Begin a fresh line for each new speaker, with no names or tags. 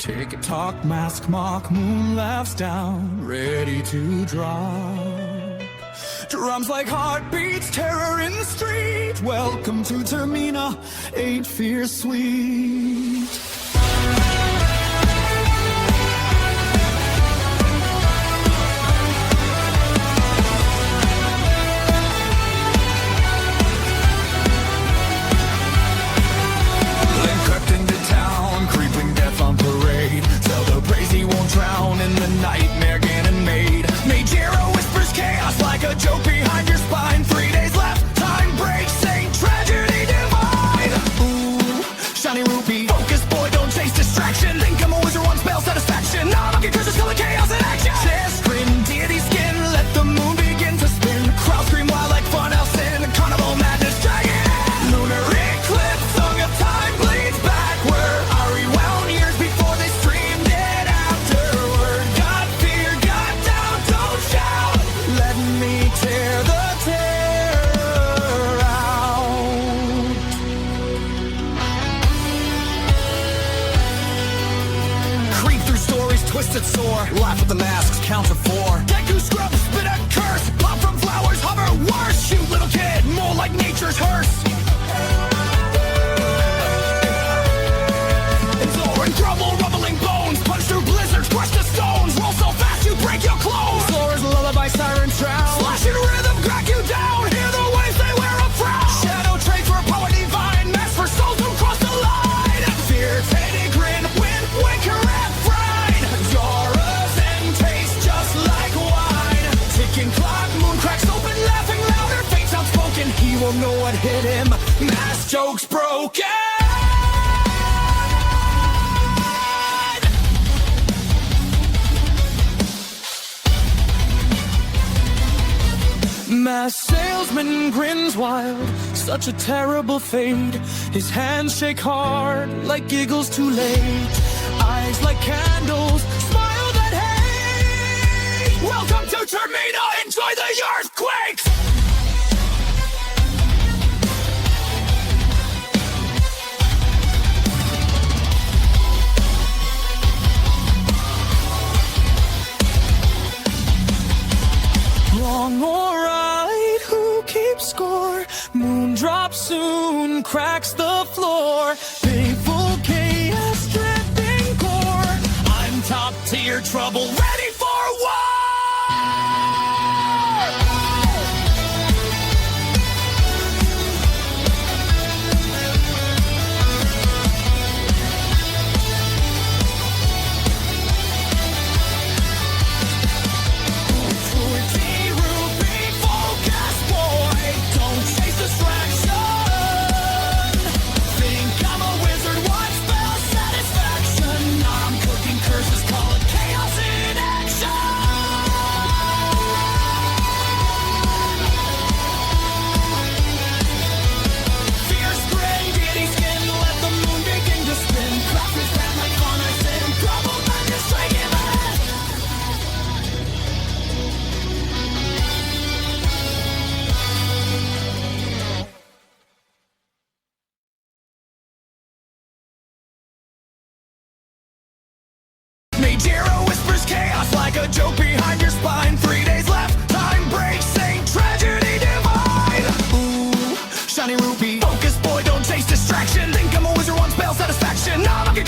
Tick tock, mask mock, moon laughs down, ready to drop. Drums like heartbeats, terror in the street. Welcome to Termina, ain't fear sweet. Crept into town, creeping death on parade. Zelda prays he won't drown in the nightmare Ganon made. Majora whispers chaos like a joke behind your spine. 3 days left, time breaks, Saint tragedy divine. Ooh, shiny rupee, focus boy, don't chase distraction. Think I'm a wizard, one spell satisfaction. Nah, monkey curses, color chaos in action. Chest grin, deity skin, let the moon begin to spin. Crowd scream wild like funhouse in carnival madness dragging in. Lunar eclipse, song of time bleeds backward. I rewound years before they streamed it afterward. Got fear, got doubt, don't shout. Let me tear the terror out. Creep through stories, twisted sore. Laugh with the masks, count to 4. Deku scrub, spit a curse. Pop from flowers, hover worse. Shoot little kid, more like nature's hearse. And crumble, rumbling bones. Punch through blizzards, crush the stones. Roll so fast you break your clothes. Floors, lullaby, siren shroud. Slash in rhythm, crack you down. Hear the waves, they wear a frown. Shadow trade for power divine. Mass for souls who cross the line. Fear, teddy, grin, win, winker, and fried. Majora's end tastes just like wine. Ticking clock, moon cracks open, laughing louder. Fate's outspoken, he won't know what hit him. Mass jokes broken. Mass salesman grins wild, such a terrible fate. His hands shake hard like giggles too late. Eyes like candles, smile that hate. Welcome to Termina, enjoy the earthquakes. Wrong or right, who keeps score? Moon drops soon, cracks the floor. Painful chaos, dripping gore. I'm top tier trouble, ready for war! Majora whispers chaos like a joke behind your spine. 3 days left, time breaks, Saint tragedy divine. Ooh, shiny rupee, focus boy, don't chase distraction. Think I'm a wizard, one spell satisfaction. Nah, monkey